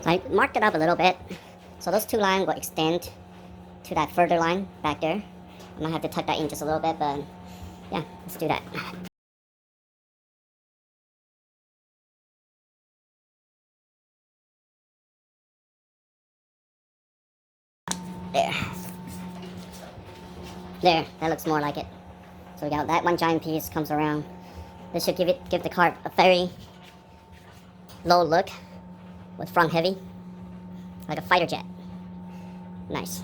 So I marked it up a little bit. So those two lines will extend to that further line back there. I might have to tuck that in just a little bit, but yeah, let's do that. There, that looks more like it. So we got that one giant piece comes around. This should give the car a very low look with front heavy, like a fighter jet. Nice.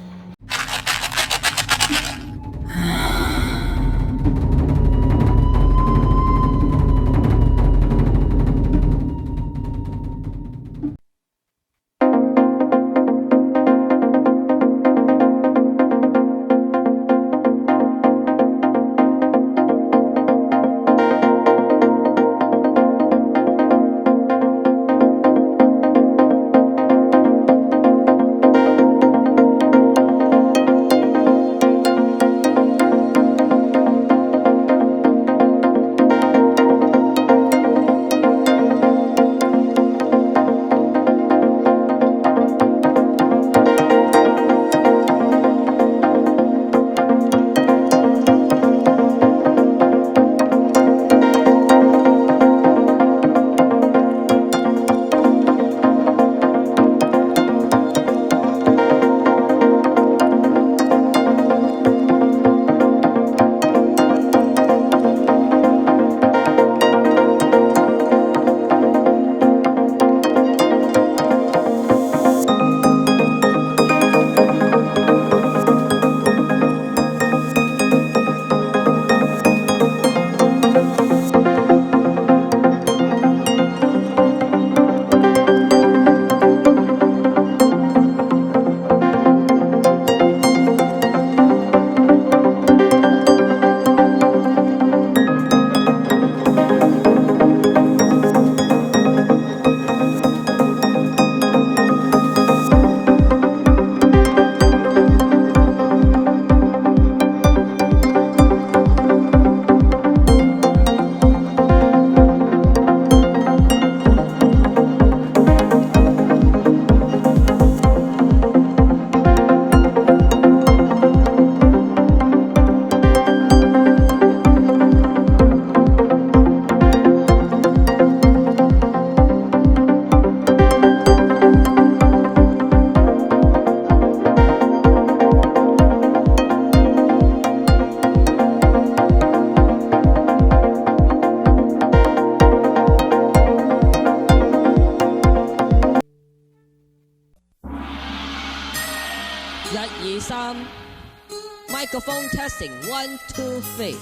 Microphone testing 1, 2, 3.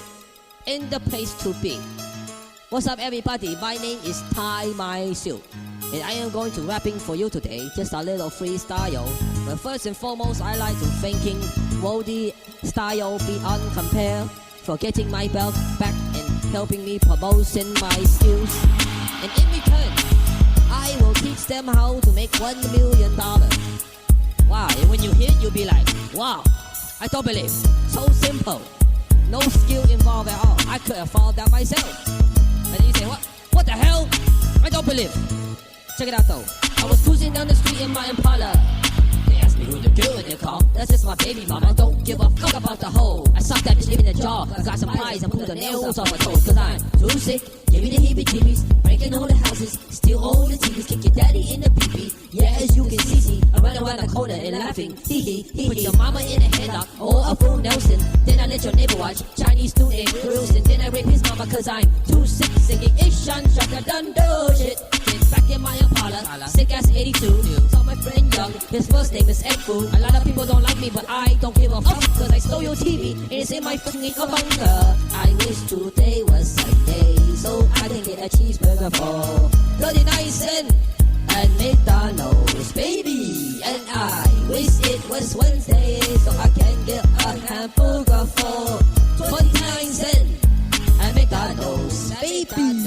In the place to be. What's up, everybody? My name is Tai Myself, and I am going to rapping for you today. Just a little freestyle. But first and foremost, I like to thanking Wody Style beyond compare for getting my belt back and helping me promoting my skills. And in return, I will teach them how to make $1 million. Wow, and when you hear it, you'll be like, wow, I don't believe. So simple. No skill involved at all. I could have found that myself. And then you say, what the hell? I don't believe. Check it out though. I was cruising down the street in my Impala. They asked me who the girl in the car. That's just my baby mama. Don't give a fuck about the hoe. I sucked that bitch in the jaw. I got some pies and pulled the nails off my toes. Cause I'm too sick. Give me the heebie-jeebies. Breaking all the houses. Steal all the TVs. Kick your daddy in the pee-pee. Yeah, as you can see, I run around the corner and laughing. Hee hee hee. Put your mama in a headlock or a full Nelson. Then I let your neighbor watch Chinese food and grills. And then I rape his mama cause I'm too sick. Singing Ishan Shaka done do shit. Get back in my Impala. Sick ass 82. Saw my friend Young. His first name is Egg Food. A lot of people don't like me, but I don't give a fuck. Cause I stole your TV and it's in my fucking bunker. I wish today was Sunday so I can get a cheeseburger for 39 cents at McDonald's, baby. And I wish it was Wednesday so I can get a hamburger for 29 cents at McDonald's, baby.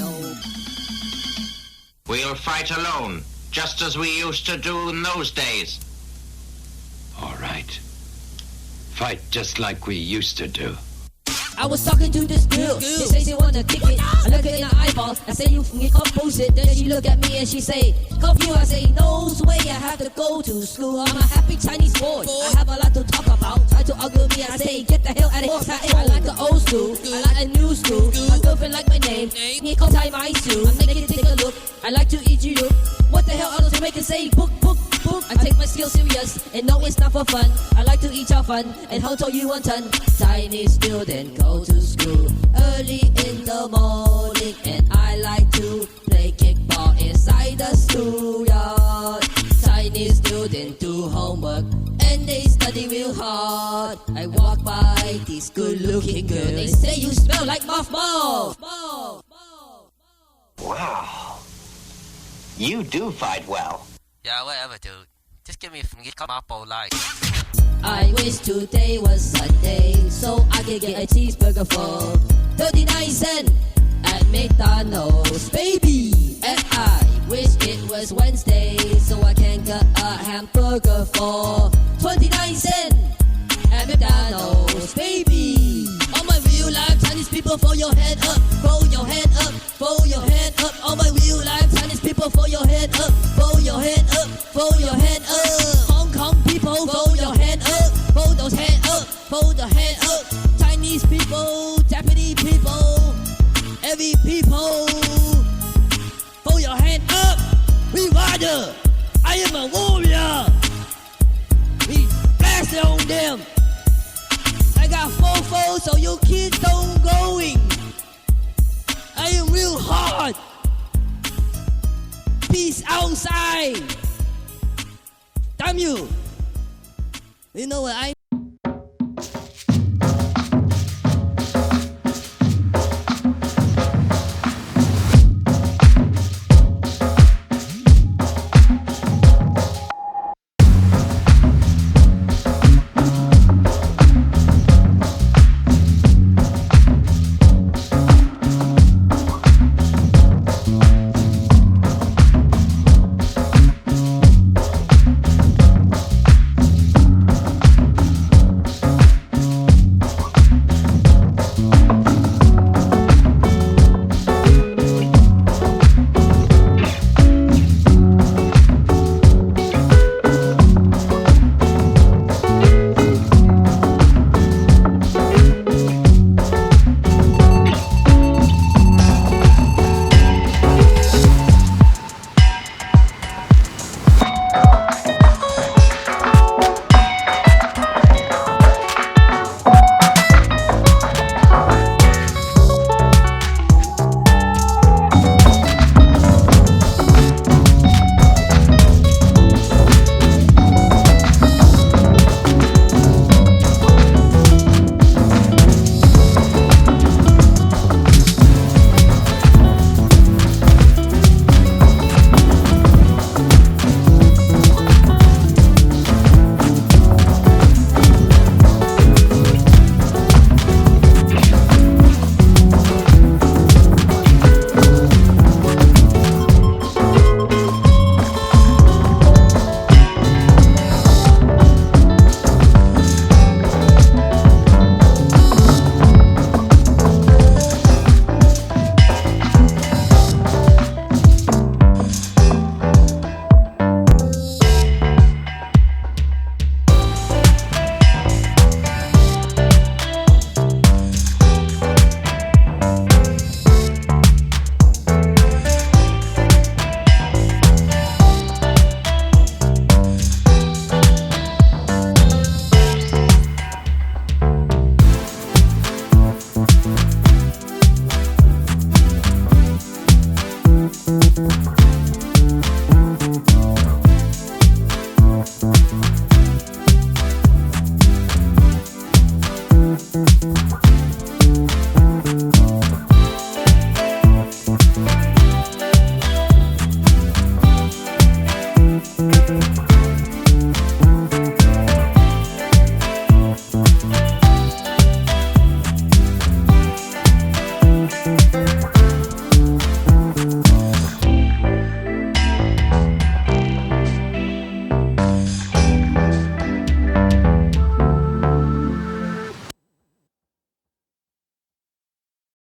We'll fight alone, just as we used to do in those days. All right. Fight just like we used to do. I was talking to this girl. She say she wanna kick it. I look her in her eyeball. I say you can compose it. Then she look at me and she say, "Come you." I say, "No way. I have to go to school. I'm a happy Chinese boy. I have a lot to talk about." Try to argue me. I say, "Get the hell out of here." I like the old school. I like a new school. My girlfriend like my name. Me call tie my shoe. I'm making take a look. I like to eat you. What the hell are those Jamaicans say? Book, book, book. I take my skills serious and no, it's not for fun. I like to eat your fun and how tall you want ton. Chinese student go to school early in the morning, and I like to play kickball inside the schoolyard. Chinese student do homework and they study real hard. I walk by these good-looking girls. They say you smell like mothballs. Wow. You do fight well. Yeah, whatever, dude. Just give me come up all light. I wish today was Sunday so I could get a cheeseburger for 39 cents at McDonald's, baby. And I wish it was Wednesday so I can get a hamburger for 29 cents at McDonald's, baby. All my real life Chinese people, throw your head up, throw your head up, throw your head up. All my real life Chinese people, throw your head up, throw your head up, throw your head up. Hong Kong people, throw your head up, throw those head up, throw the head up. Chinese people, Japanese people, every people, throw your head up. We rider, I am a warrior. We blast on them. I got fofo so you kids don't going. I am real hard. Peace outside. Damn you. You know what I